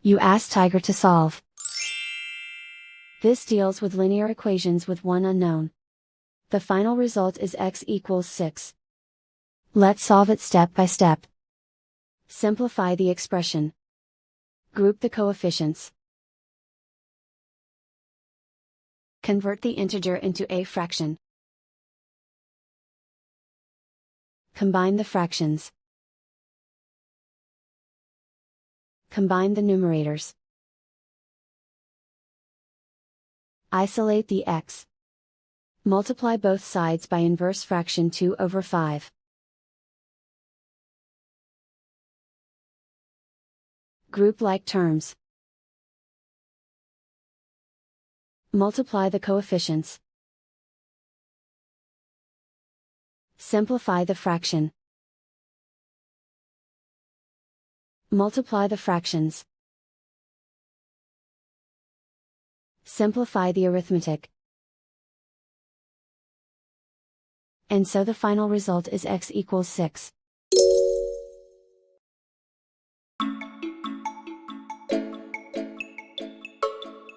You ask Tiger to solve. This deals with linear equations with one unknown. The final result is x equals 6. Let's solve it step by step. Simplify the expression. Group the coefficients. Convert the integer into a fraction. Combine the fractions. Combine the numerators. Isolate the x. Multiply both sides by inverse fraction 2/5. Group like terms. Multiply the coefficients. Simplify the fraction. Multiply the fractions. Simplify the arithmetic. And so the final result is x equals 6.